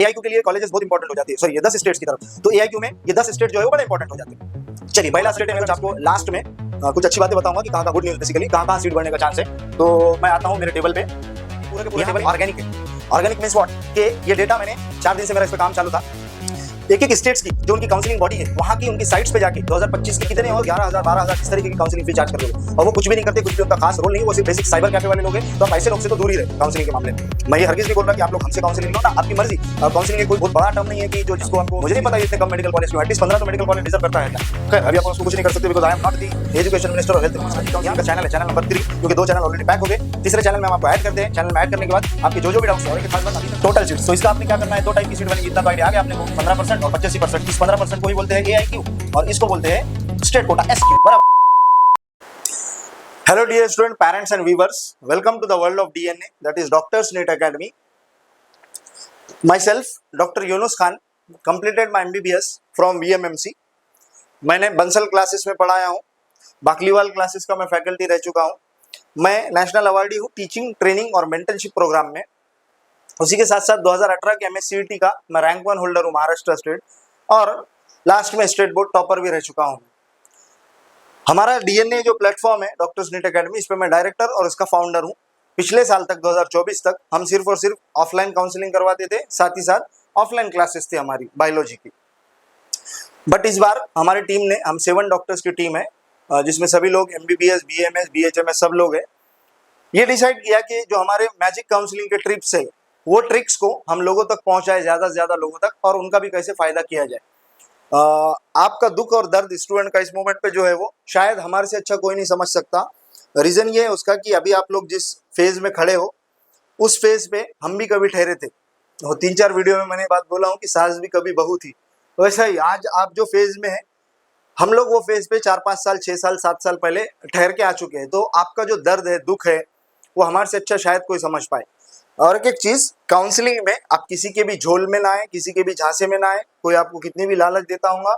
एआईक्यू के लिए कॉलेजेस बहुत इंपॉर्टेंट हो जाती है, सॉरी ये 10 स्टेट्स की तरफ, तो एआईक्यू में ये 10 स्टेट जो है वो बड़ा इंपॉर्टेंट हो जाते हैं। चलिए पहला स्टेट है, मैं आपको लास्ट में कुछ अच्छी बातें बताऊंगा कि कहाँ गुड न्यूज बेसिकली कहाँ सीट बढ़ने का चांस है। तो मैं आता हूँ मेरे टेबल पे, पूरे के पूरे टेबल ऑर्गेनिक है। ऑर्गेनिक मींस व्हाट कि ये डेटा मैंने 4 दिन से मेरा इस पे काम चालू था। एक एक स्टेट्स की जो उनकी काउंसलिंग बॉडी है वहां की उनकी साइट्स पे जाके 2025 के कितने और 11,000 12,000 इस तरीके की काउंसलिंग फी चार्ज कर रहे हो, और वो कुछ भी नहीं करते, कुछ भी उनका खास रोल नहीं, वो सिर्फ बेसिक साइबर कैफे वाले लोग हैं। तो आप ऐसे लोग से तो दूर ही रहे काउंसलिंग के मामले में। मैं ये हरगिज नहीं बोल रहा कि आप लोग हमसे काउंसलिंग लो ना, आपकी मर्जी। काउंसलिंग कोई बहुत बड़ा टर्म नहीं है कि जो जिसको आपको, मुझे नहीं पता इतने कम मेडिकल कॉलेज में एटलीस्ट 15 तो मेडिकल कॉलेज डिजर्व करता है। खैर अभी आप उसको कुछ नहीं कर सकते because I am not the education minister और हेल्थ मिनिस्टर। यहाँ का चैनल है, चैनल नंबर 3, क्योंकि 2 चैनल ऑलरेडी पैक हो गए। तीसरे चैनल में हम आपको ऐड करते हैं। चैनल में ऐड करने के बाद आपके जो भी डाउट्स हैं और एक खास बात अभी टोटल सीट्स, तो इसका आपने क्या करना है, 2 टाइप की सीट बनेगी, इतना तो आइडिया आ गया आपने को, 15% और 85%। इस 15% को ही बोलते हैं एआईक्यू और इसको बोलते हैं स्टेट कोटा एसक्यू, बराबर। Hello dear student, parents and viewers, welcome to the world of DNA, that is doctors NEET academy. Myself doctor Yunus Khan completed my MBBS from VMMC. मैंने बंसल क्लासेस में पढ़ाया हूँ, बाकलीवाल क्लासेस का मैं फैकल्टी रह चुका हूँ। मैं नेशनल अवार्डी हूँ टीचिंग, ट्रेनिंग और मेंटरशिप प्रोग्राम में। उसी के साथ साथ 2018 के एमएससीईटी का मैं रैंक 1 होल्डर हूँ महाराष्ट्र स्टेट, और लास्ट में स्टेट बोर्ड टॉपर भी रह चुका हूँ। हमारा डीएनए जो प्लेटफॉर्म है डॉक्टर्स नीट एकेडमी, इस पे मैं डायरेक्टर और इसका फाउंडर हूँ। पिछले साल तक 2024 तक हम सिर्फ और सिर्फ ऑफलाइन काउंसलिंग करवाते थे, साथ ही साथ ऑफलाइन क्लासेस थी हमारी बायोलॉजी की। बट इस बार हमारी टीम ने, हम 7 डॉक्टर्स की टीम है जिसमें सभी लोग एमबीबीएस, बीएमएस, बीएचएमएस सब लोग हैं, ये डिसाइड किया कि जो हमारे मैजिक काउंसलिंग के ट्रिप्स है वो ट्रिक्स को हम लोगों तक पहुंचाए, ज़्यादा से ज़्यादा लोगों तक, और उनका भी कैसे फ़ायदा किया जाए। आपका दुख और दर्द स्टूडेंट का इस मोमेंट पे जो है वो शायद हमारे से अच्छा कोई नहीं समझ सकता। रीज़न ये है उसका कि अभी आप लोग जिस फेज़ में खड़े हो उस फेज़ पे हम भी कभी ठहरे थे। और 3-4 वीडियो में मैंने बात बोला हूँ कि सास भी कभी बहू थी, वैसा ही आज आप जो फेज़ में है हम लोग वो फेज़ पे 4-5 साल, 6 साल, 7 साल पहले ठहर के आ चुके हैं। तो आपका जो दर्द है, दुख है, वो हमारे से अच्छा शायद कोई समझ पाए। और एक चीज़, काउंसलिंग में आप किसी के भी झोल में ना आए, किसी के भी झांसे में ना आए। कोई आपको कितनी भी लालच देता होगा,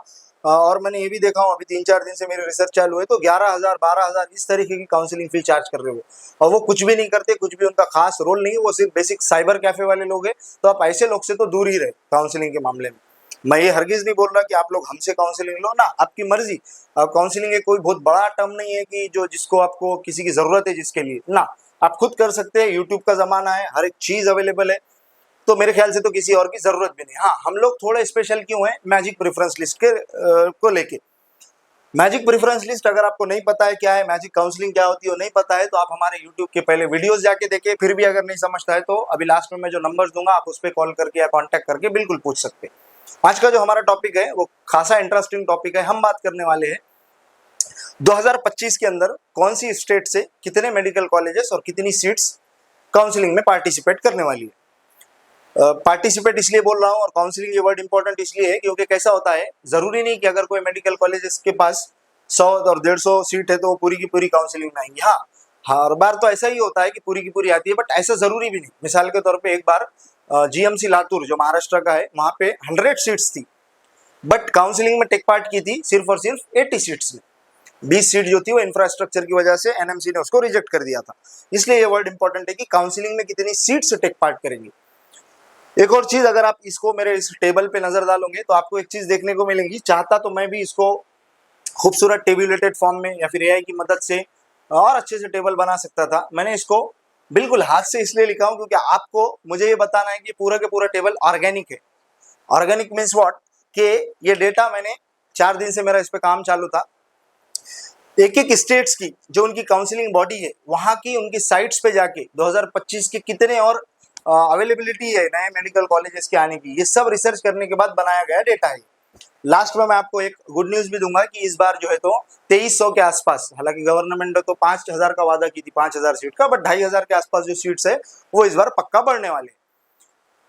और मैंने ये भी देखा हूँ अभी 3-4 दिन से मेरी रिसर्च चालू है तो 11,000 12,000 इस तरीके की काउंसलिंग फी चार्ज कर रहे हो, और वो कुछ भी नहीं करते, कुछ भी उनका खास रोल नहीं है, वो सिर्फ बेसिक साइबर कैफे वाले लोग हैं। तो आप ऐसे लोग से तो दूर ही रहे काउंसलिंग के मामले में। मैं ये हरगिज नहीं बोल रहा कि आप लोग हमसे काउंसलिंग लो ना, आपकी मर्जी। काउंसलिंग कोई बहुत बड़ा टर्म नहीं है कि जो जिसको आपको किसी की जरूरत है जिसके लिए ना, आप खुद कर सकते हैं। यूट्यूब का जमाना है, हर एक चीज अवेलेबल है, तो मेरे ख्याल से तो किसी और की जरूरत भी नहीं। हाँ, हम लोग थोड़े स्पेशल क्यों हैं मैजिक प्रेफरेंस लिस्ट के को लेके। मैजिक प्रेफरेंस लिस्ट अगर आपको नहीं पता है क्या है, मैजिक काउंसलिंग क्या होती है वो नहीं पता है, तो आप हमारे यूट्यूब के पहले वीडियोस जाके देखें। फिर भी अगर नहीं समझता है तो अभी लास्ट में मैं जो नंबर्स दूंगा आप उस पर कॉल करके या कॉन्टैक्ट करके बिल्कुल पूछ सकते हैं। आज का जो हमारा टॉपिक है वो खासा इंटरेस्टिंग टॉपिक है। हम बात करने वाले हैं 2025 के अंदर कौन सी स्टेट से कितने मेडिकल कॉलेजेस और कितनी सीट्स काउंसलिंग में पार्टिसिपेट करने वाली है। पार्टिसिपेट इसलिए बोल रहा हूँ और काउंसलिंग ये वर्ड इंपॉर्टेंट इसलिए है क्योंकि कैसा होता है, जरूरी नहीं कि अगर कोई मेडिकल कॉलेजेस के पास 100 और 150 सीट है तो वो पूरी की पूरी काउंसलिंग में आएंगी। हाँ, हर बार तो ऐसा ही होता है कि पूरी की पूरी आती है, बट ऐसा जरूरी भी नहीं। मिसाल के तौर पे एक बार जीएमसी लातूर जो महाराष्ट्र का है वहां पे 100 सीट्स थी, बट काउंसलिंग में टेक पार्ट की थी सिर्फ और सिर्फ 80 सीट्स में। 20 सीट जो थी वो इंफ्रास्ट्रक्चर की वजह से एनएमसी ने उसको रिजेक्ट कर दिया था। इसलिए ये वर्ड इंपॉर्टेंट है कि काउंसलिंग में कितनी सीट से टेक पार्ट करेंगे। एक और चीज, अगर आप इसको मेरे इस टेबल पे नजर डालोगे तो आपको एक चीज देखने को मिलेगी। चाहता तो मैं भी इसको खूबसूरत टेबुलेटेड फॉर्म में या फिर एआई की मदद से और अच्छे से टेबल बना सकता था। मैंने इसको बिल्कुल हाथ से इसलिए लिखा हूं क्योंकि आपको मुझे ये बताना है कि पूरा के पूरा टेबल ऑर्गेनिक है। ऑर्गेनिक मीन्स व्हाट कि ये डेटा मैंने 4 दिन से मेरा इस पे काम चालू था। एक एक स्टेट्स की जो उनकी काउंसलिंग बॉडी है वहां की उनकी साइट्स पे जाके 2025 के कितने और अवेलेबिलिटी है नए मेडिकल कॉलेजेस के आने की, ये सब रिसर्च करने के बाद बनाया गया डेटा है। लास्ट में मैं आपको एक गुड न्यूज भी दूंगा कि इस बार जो है तो 2300 के आसपास, हालांकि गवर्नमेंट ने तो 5000 का वादा की थी, 5000 सीट का, बट 2500 के आसपास जो सीट्स है वो इस बार पक्का बढ़ने वाले हैं।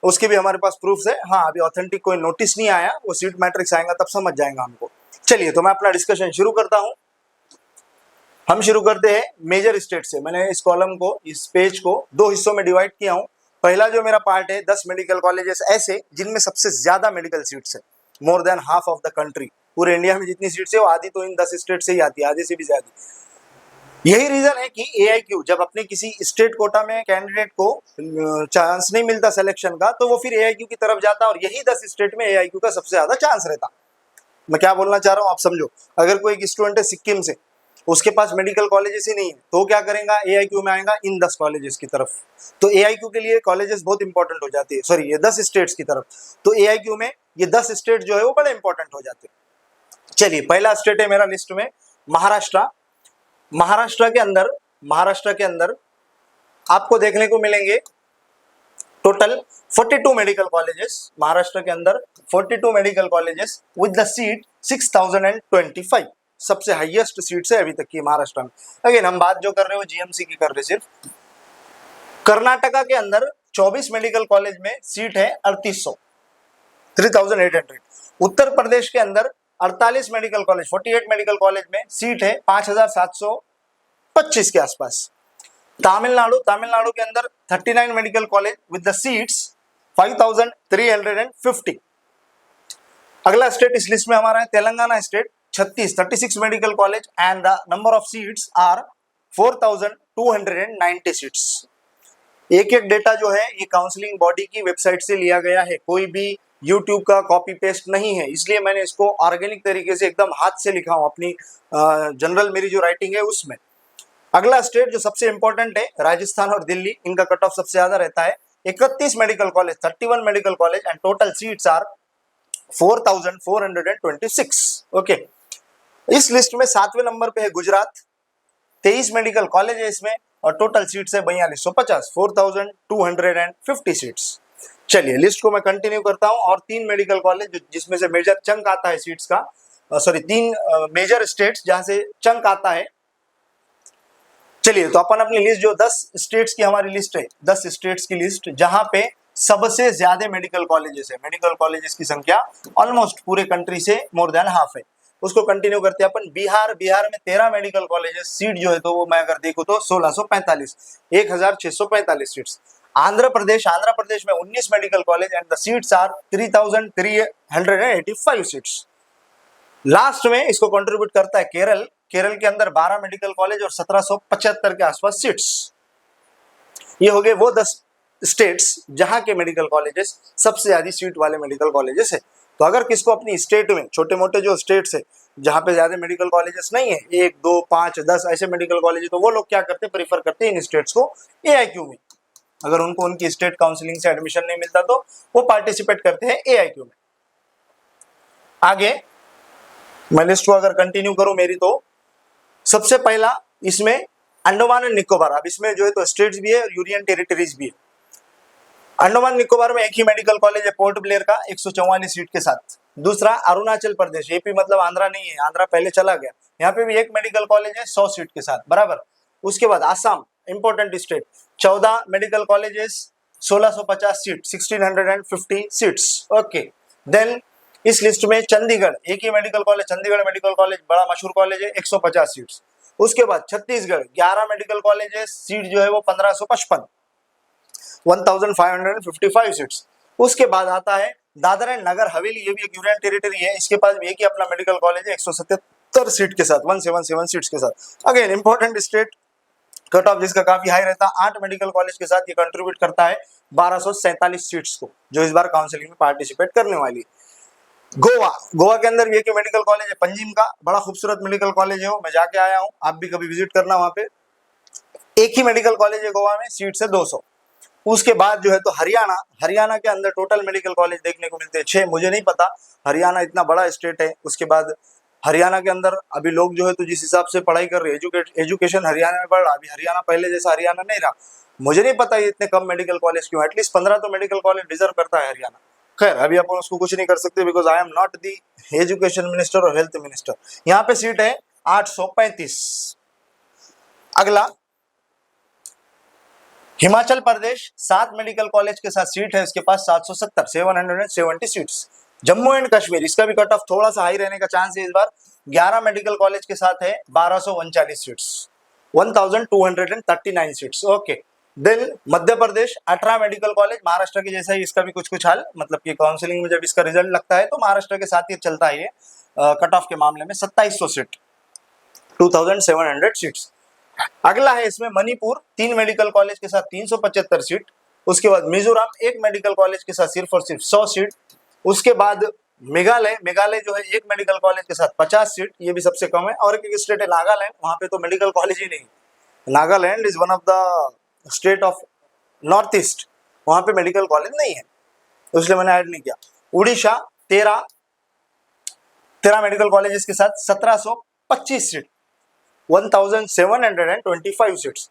उसके भी हमारे पास प्रूफ है। हाँ, अभी ऑथेंटिक कोई नोटिस नहीं आया, वो सीट मैट्रिक्स आएगा तब समझ जाएगा हमको। चलिए तो मैं अपना डिस्कशन शुरू करता हूँ। हम शुरू करते हैं मेजर स्टेट से। मैंने इस कॉलम को, इस पेज को 2 हिस्सों में डिवाइड किया हूँ। पहला जो मेरा पार्ट है 10 मेडिकल कॉलेजेस ऐसे जिनमें सबसे ज्यादा मेडिकल सीट्स है, more than half of the country. पूरे इंडिया में जितनी सीट्स है वो आधी तो इन 10 स्टेट से ही आती है, आधे से भी ज्यादा। यही रीजन है कि AIQ जब अपने किसी स्टेट कोटा में कैंडिडेट को चांस नहीं मिलता सिलेक्शन का, तो वो फिर AIQ की तरफ जाता और यही 10 स्टेट में AIQ का सबसे ज्यादा चांस रहता। मैं क्या बोलना चाह रहा हूँ आप समझो। अगर कोई एक स्टूडेंट है सिक्किम से, उसके पास मेडिकल कॉलेजेस ही नहीं है, तो क्या करेगा, AIQ में आएगा इन 10 कॉलेजेस की तरफ। तो AIQ के लिए कॉलेजेस बहुत इंपॉर्टेंट हो जाती है, सॉरी ये 10 स्टेट्स की तरफ। तो AIQ में ये 10 स्टेट जो है वो बड़े इंपॉर्टेंट हो जाते हैं। चलिए, पहला स्टेट है मेरा लिस्ट में महाराष्ट्र। महाराष्ट्र के अंदर आपको देखने को मिलेंगे टोटल 42 मेडिकल कॉलेजेस। महाराष्ट्र के अंदर 42 medical colleges with the seat 6025, सबसे हाईएस्ट सीट्स है अभी तक की महाराष्ट्र में। अगेन हम बात जो कर रहे हो GMC की कर रहे सिर्फ। कर्नाटका के अंदर 24 मेडिकल कॉलेज में सीट है 3800, 3800। उत्तर प्रदेश के अंदर 48 मेडिकल कॉलेज, 48 मेडिकल कॉलेज में सीट है 5725 के आसपास। तमिलनाडु के अंदर 39 medical college with the seats 5350। अगला स्टेट इस लिस्ट में हमारा है Telangana state, 36 medical college and the number of seats are 4290 seats. एक एक डेटा जो है ये काउंसलिंग बॉडी की वेबसाइट से लिया गया है, कोई भी यूट्यूब का कॉपी पेस्ट नहीं है, इसलिए मैंने इसको ऑर्गेनिक तरीके से एकदम हाथ से लिखा हूं अपनी जनरल मेरी जो राइटिंग है उसमें। अगला स्टेट जो सबसे इंपॉर्टेंट है राजस्थान और दिल्ली, इनका कट ऑफ सबसे ज्यादा रहता है। 31 medical college, 31 medical college and total seats are 4426। Okay, इस लिस्ट में 7वें नंबर पे है गुजरात, 23 मेडिकल कॉलेज है इसमें और टोटल सीट्स है 4250, 4250 सीट्स। चलिए लिस्ट को मैं कंटिन्यू करता हूं और 3 मेडिकल कॉलेज जिसमें से मेजर चंक आता है सीट्स का, सॉरी 3 मेजर स्टेट्स जहां से चंक आता है। चलिए तो अपन अपनी लिस्ट जो 10 स्टेट्स की हमारी लिस्ट है, 10 स्टेट्स की लिस्ट जहां पे सबसे ज्यादा मेडिकल कॉलेजेस है, मेडिकल कॉलेजेस की संख्या ऑलमोस्ट पूरे कंट्री से मोर देन हाफ है, उसको कंटिन्यू करते हैं अपन। बिहार में 13 मेडिकल कॉलेजेस, सीट जो है तो वो मैं अगर देखूं तो 1645, 1645 सीट्स। आंध्र प्रदेश में 19 medical college and the seats are 3385 seats. Last में इसको कंट्रीब्यूट करता है केरल के अंदर 12 मेडिकल कॉलेज और 1775 के आसपास सीट्स। ये हो गए वो 10 स्टेट्स जहां के मेडिकल कॉलेजेस सबसे ज्यादा सीट वाले मेडिकल कॉलेजेस है। तो अगर किसको अपनी स्टेट में छोटे मोटे जो स्टेट्स है जहां पे ज्यादा मेडिकल कॉलेजेस नहीं है, 1 2 5 10 ऐसे मेडिकल कॉलेज, तो वो लोग क्या करते हैं, प्रीफर करते हैं इन स्टेट्स को AIQ में। अगर उनको उनकी स्टेट काउंसलिंग से एडमिशन नहीं मिलता तो वो पार्टिसिपेट करते हैं AIQ में। आगे मैं लिस्ट को अगर कंटिन्यू करूं मेरी, तो सबसे पहला इसमें अंडमान एंड निकोबार। अब इसमें जो है तो स्टेट्स भी है और यूनियन टेरिटरीज भी है। अंडमान निकोबार में एक ही मेडिकल कॉलेज है पोर्ट ब्लेयर का 144 सीट के साथ। दूसरा अरुणाचल प्रदेश, AP मतलब आंध्रा नहीं है, आंध्रा पहले चला गया, यहाँ पे भी एक मेडिकल कॉलेज है 100 सीट के साथ बराबर। उसके बाद Assam, important state, 14 medical colleges, 1650 seat, 1650 seats. Okay, then इस लिस्ट में चंडीगढ़, एक ही medical college, Chandigarh medical college बड़ा मशहूर कॉलेज है, 150 सीट्स। उसके बाद छत्तीसगढ़ 11 मेडिकल कॉलेज है, सीट जो है वो 1555, 1555 सीट्स। उसके बाद आता है दादर एंड नगर हवेली, ये भी एक यूनियन टेरिटरी है, इसके पास भी एक ही अपना मेडिकल कॉलेज है 177 सीट के साथ, 177 सीट्स के साथ। Again important state, cut off जिसका काफी हाई रहता है, 8 मेडिकल कॉलेज के साथ ये कंट्रीब्यूट करता है 1247 सीट्स को, जो इस बार काउंसिलिंग में पार्टिसिपेट करने वाली है। गोवा के अंदर भी एक मेडिकल कॉलेज है पंजिम का, बड़ा खूबसूरत मेडिकल कॉलेज है वो, मैं जाके आया हूँ, आप भी कभी विजिट करना वहां पे। एक ही मेडिकल कॉलेज है गोवा में, सीट है 200। उसके बाद जो है तो हरियाणा के अंदर टोटल मेडिकल कॉलेज देखने को मिलते हैं 6, मुझे नहीं पता, हरियाणा इतना बड़ा स्टेट है। उसके बाद हरियाणा के अंदर अभी लोग जो है तो जिस हिसाब से पढ़ाई कर रहे हैं, एजुकेशन हरियाणा में बढ़ रहा, अभी हरियाणा पहले जैसा हरियाणा नहीं रहा। मुझे नहीं पता ये इतने कम मेडिकल कॉलेज क्यों, एटलीस्ट 15 तो मेडिकल कॉलेज डिजर्व करता है हरियाणा। खैर अभी अपन उसको कुछ नहीं कर सकते, because I am not the education minister और हेल्थ मिनिस्टर। यहाँ पे सीट है 835। अगला हिमाचल प्रदेश, 7 मेडिकल कॉलेज के साथ सीट है इसके पास 770, 770 सीट्स। जम्मू एंड कश्मीर, इसका भी कट ऑफ थोड़ा सा हाई रहने का चांस है इस बार, 11 मेडिकल कॉलेज के साथ है 1239 seats, 1239 seats. Okay, then Madhya Pradesh 18 medical college, Maharashtra के जैसा ही इसका भी कुछ हाल, मतलब कि काउंसलिंग में जब इसका रिजल्ट लगता है तो महाराष्ट्र के साथ ही चलता है ये कट ऑफ के मामले में, 2700 सीट, 2700 सीट्स। अगला है इसमें मणिपुर 3 मेडिकल कॉलेज के साथ 375 सीट। उसके बाद मिजोरम 1 मेडिकल कॉलेज के साथ सिर्फ और सिर्फ 100 सीट। उसके बाद मेघालय जो है 1 मेडिकल कॉलेज के साथ 50 सीट, ये भी सबसे कम है। और एक स्टेट है नागालैंड, वहां पे तो मेडिकल कॉलेज ही नहीं। Nagaland is one of the state of north east, वहां पे मेडिकल कॉलेज नहीं है, इसलिए मैंने ऐड नहीं किया। उड़ीसा 13 मेडिकल कॉलेजेस के साथ 1725 सीट, 1725 सीट्स।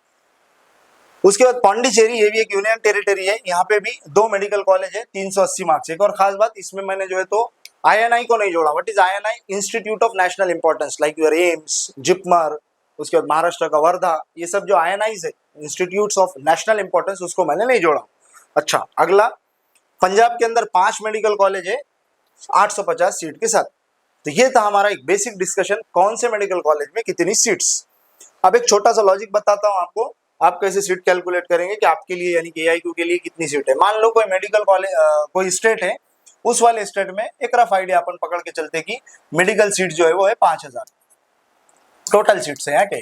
उसके बाद पांडिचेरी, ये भी एक यूनियन टेरिटरी है, यहाँ पे भी 2 मेडिकल कॉलेज है, 380 मार्क्स। एक और खास बात, इसमें मैंने जो है तो INI को नहीं जोड़ा। What is INI? Institute of national importance, like your AIIMS, JIPMER, उसके बाद महाराष्ट्र का वर्धा, ये सब जो INIs है, इंस्टीट्यूट्स ऑफ नेशनल इंपॉर्टेंस, उसको मैंने नहीं जोड़ा। अच्छा, अगला पंजाब के अंदर 5 मेडिकल कॉलेज है 850 सीट के साथ। तो ये था हमारा एक बेसिक डिस्कशन, कौन से मेडिकल कॉलेज में कितनी सीट्स। अब एक छोटा सा लॉजिक बताता हूँ आपको, आप कैसे सीट कैलकुलेट करेंगे कि आपके लिए यानी कि AIQ के लिए कितनी सीट है। मान लो कोई मेडिकल कॉलेज कोई स्टेट है, उस वाले स्टेट में एक रफ आइडिया अपन पकड़ के चलते कि मेडिकल सीट जो है वो है 5000 टोटल सीट्स है, क्या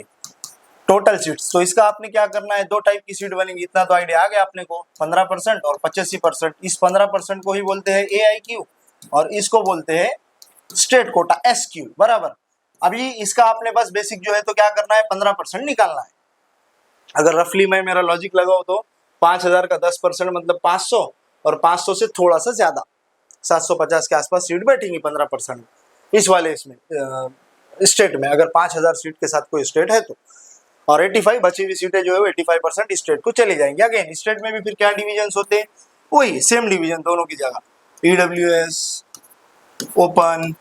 टोटल सीट्स। तो इसका आपने क्या करना है, 2 टाइप की सीट बनेगी, इतना तो आइडिया आ गया अपने को, 15% और 85%। इस 15% को ही बोलते हैं AIQ और इसको बोलते हैं स्टेट कोटा SQ, बराबर। अभी इसका आपने बस बेसिक जो है तो क्या करना है, 15% निकालना है। अगर रफली मैं मेरा लॉजिक लगाऊं तो 5000 का 10% मतलब 500, और 500 से थोड़ा सा ज्यादा 750 के आसपास सीट बैठेंगी 15% इस वाले इसमें स्टेट में, अगर 5000 सीट के साथ कोई स्टेट है तो। और 85 बची हुई सीटें जो है वो 85% स्टेट को चली जाएंगी। अगेन स्टेट में भी फिर क्या डिविजन होते हैं, वही सेम डिवीजन दोनों की जगह, EWS, ओपन,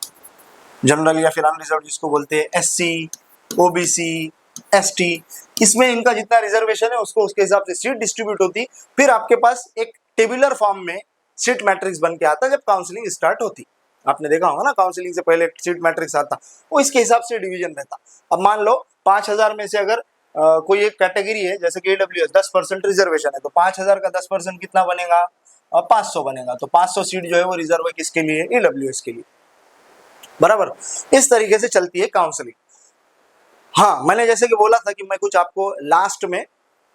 जनरल या फिर अनरिजर्व जिसको बोलते हैं, SC, OBC, ST, इसमें इनका जितना रिजर्वेशन है उसको उसके हिसाब से सीट डिस्ट्रीब्यूट होती। फिर आपके पास एक टेबुलर फॉर्म में सीट मैट्रिक्स बन के आता जब काउंसलिंग स्टार्ट होती। आपने देखा होगा ना, काउंसलिंग से पहले सीट मैट्रिक्स आता, वो इसके हिसाब से डिवीजन रहता। अब मान लो 5000 में से अगर कोई एक कैटेगरी है, जैसे कि AWS 10% रिजर्वेशन है, तो 5000 का 10% कितना बनेगा, 500 बनेगा। तो 500 सीट जो है वो रिजर्व है किसके लिए, AWS के लिए, बराबर। इस तरीके से चलती है काउंसलिंग। हाँ, मैंने जैसे कि बोला था कि मैं कुछ आपको लास्ट में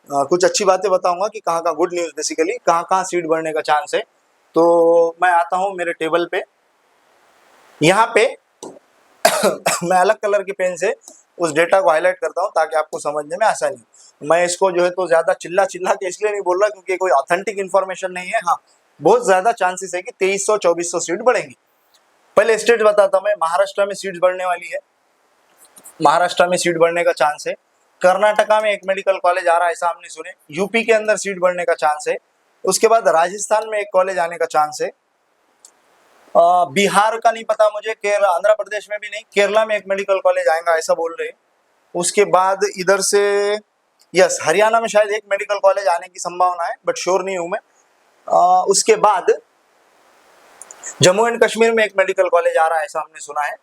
कुछ अच्छी बातें बताऊंगा कि कहाँ का गुड न्यूज़, बेसिकली कहाँ कहाँ सीट बढ़ने का चांस है। तो मैं आता हूँ मेरे टेबल पे, यहाँ पे मैं अलग कलर के पेन से उस डेटा को हाईलाइट करता हूँ ताकि आपको समझने में आसानी हो। मैं इसको जो है तो ज्यादा चिल्ला के इसलिए नहीं बोल रहा क्योंकि कोई ऑथेंटिक इन्फॉर्मेशन नहीं है। हाँ, बहुत ज्यादा चांसेस है कि 2300-2400 सीट बढ़ेंगी। पहले स्टेट बताता हूँ मैं, महाराष्ट्र में सीट बढ़ने वाली है, महाराष्ट्र में सीट बढ़ने का चांस है। कर्नाटका में एक मेडिकल कॉलेज आ रहा है, सामने सुने। यूपी के अंदर सीट बढ़ने का चांस है। उसके बाद राजस्थान में एक कॉलेज आने का चांस है। बिहार का नहीं पता मुझे, केरला, आंध्र प्रदेश में भी नहीं, केरला में एक मेडिकल कॉलेज आएगा ऐसा बोल रहे हैं। उसके बाद इधर से यस, हरियाणा में शायद एक मेडिकल कॉलेज आने की संभावना है, बट श्योर नहीं हूं मैं। उसके बाद जम्मू एंड कश्मीर में एक मेडिकल कॉलेज आ रहा है, सामने सुना है।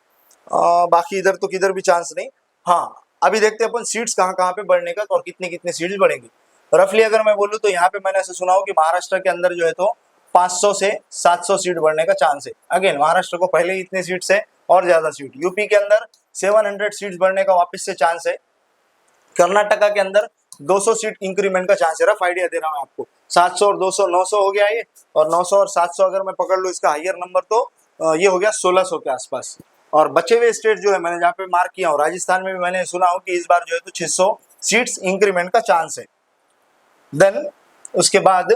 बाकी इधर तो किधर भी चांस नहीं। हाँ, अभी देखते हैं अपन सीट्स कहाँ कहाँ पे बढ़ने का और कितने कितने सीट्स बढ़ेंगी। रफली अगर मैं बोलूँ तो यहाँ पे मैंने ऐसे सुना हो कि महाराष्ट्र के अंदर जो है तो 500 से 700 सीट बढ़ने का चांस है। अगेन महाराष्ट्र को पहले ही इतने सीट्स है और ज्यादा सीट। यूपी के अंदर 700 सीट्स बढ़ने का वापस से चांस है। कर्नाटका के अंदर 200 सीट इंक्रीमेंट का चांस है। रफ आइडिया दे रहा हूँ आपको, 700 और 200 900 हो गया ये, और 900 और 700 अगर मैं पकड़ लूँ इसका हायर नंबर तो ये हो गया 1600 के आसपास। और बचे हुए स्टेट जो है मैंने जहाँ पे मार्क किया हूँ, राजस्थान में भी मैंने सुना हो कि इस बार जो है तो 600 सीट्स इंक्रीमेंट का चांस है। देन उसके बाद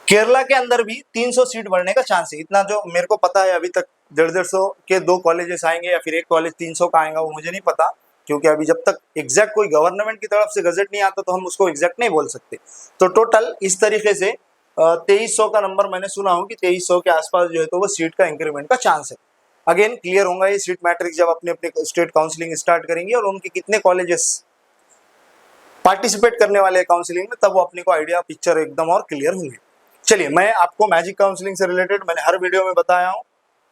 केरला के अंदर भी 300 सीट बढ़ने का चांस है। इतना जो मेरे को पता है, अभी तक 150 के 2 कॉलेजेस आएंगे या फिर एक कॉलेज 300 का आएगा वो मुझे नहीं पता, क्योंकि अभी जब तक एग्जैक्ट कोई गवर्नमेंट की तरफ से गजट नहीं आता तो हम उसको एग्जैक्ट नहीं बोल सकते। तो टोटल इस तरीके से 2300 का नंबर मैंने सुना हो कि 2300 के आसपास जो है तो वो सीट का इंक्रीमेंट का चांस है। अगेन क्लियर होगा ये सीट मैट्रिक्स जब अपने अपने स्टेट काउंसलिंग स्टार्ट करेंगे और उनके कितने कॉलेजेस पार्टिसिपेट करने वाले काउंसलिंग में, तब वो अपने को आइडिया पिक्चर एकदम और क्लियर होंगे। चलिए, मैं आपको मैजिक काउंसलिंग से रिलेटेड मैंने हर वीडियो में बताया हूँ,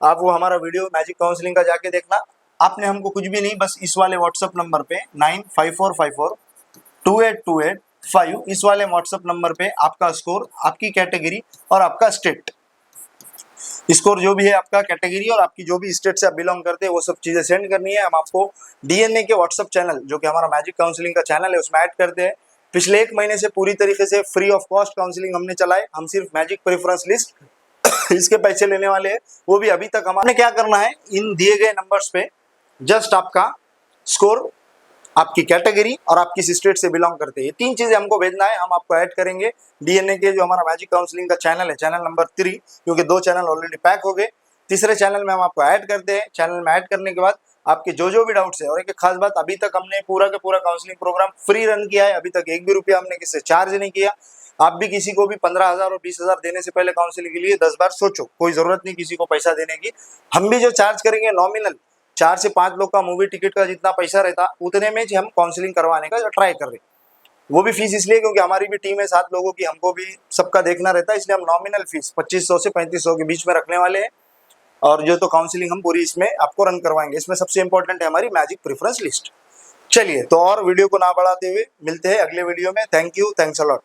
आप वो हमारा वीडियो मैजिक काउंसलिंग का जाके देखना। आपने हमको कुछ भी नहीं, बस इस वाले व्हाट्सएप नंबर पे 9545428285 इस वाले व्हाट्सएप नंबर पे आपका स्कोर, आपकी कैटेगरी और आपका स्टेट स्कोर जो भी है आपका कैटेगरी और आपकी जो भी स्टेट से आप बिलोंग करते हैं वो सब चीज़ें सेंड करनी है। हम आपको डीएनए के व्हाट्सअप चैनल जो कि हमारा मैजिक काउंसलिंग का चैनल है उसमें ऐड करते हैं। पिछले 1 महीने से पूरी तरीके से फ्री ऑफ कॉस्ट काउंसलिंग हमने चलाए। हम सिर्फ मैजिक प्रेफरेंस लिस्ट इसके पैसे लेने वाले हैं, वो भी अभी तक। हमारे क्या करना है, इन दिए गए नंबर्स पे जस्ट आपका स्कोर, आपकी कैटेगरी और आप किस स्टेट से बिलोंग करते हैं, ये 3 चीजें हमको भेजना है। हम आपको ऐड करेंगे डीएनए के जो हमारा मैजिक काउंसलिंग का चैनल है, चैनल नंबर 3, क्योंकि 2 चैनल ऑलरेडी पैक हो गए। तीसरे चैनल में हम आपको ऐड करते हैं। चैनल में ऐड करने के बाद आपके जो भी डाउट्स है, और एक खास बात, अभी तक हमने पूरा का पूरा काउंसलिंग प्रोग्राम फ्री रन किया है। अभी तक 1 भी रुपया हमने किसी से चार्ज नहीं किया। आप भी किसी को भी 15,000 और 20,000 देने से पहले काउंसलिंग के लिए 10 बार सोचो। कोई जरूरत नहीं किसी को पैसा देने की। हम भी जो चार्ज करेंगे नॉमिनल 4 से 5 लोग का मूवी टिकट का जितना पैसा रहता उतने में हम काउंसलिंग करवाने का ट्राई कर रहे हैं। वो भी फीस इसलिए क्योंकि हमारी भी टीम है 7 लोगों की, हमको भी सबका देखना रहता है, इसलिए हम नॉमिनल फीस 2500 से 3500 के बीच में रखने वाले हैं। और जो तो काउंसलिंग हम पूरी इसमें आपको रन करवाएंगे। इसमें सबसे इंपॉर्टेंट है हमारी मैजिक प्रेफरेंस लिस्ट। चलिए, तो और वीडियो को ना बढ़ाते हुए मिलते हैं अगले वीडियो में। Thank you, thanks a lot.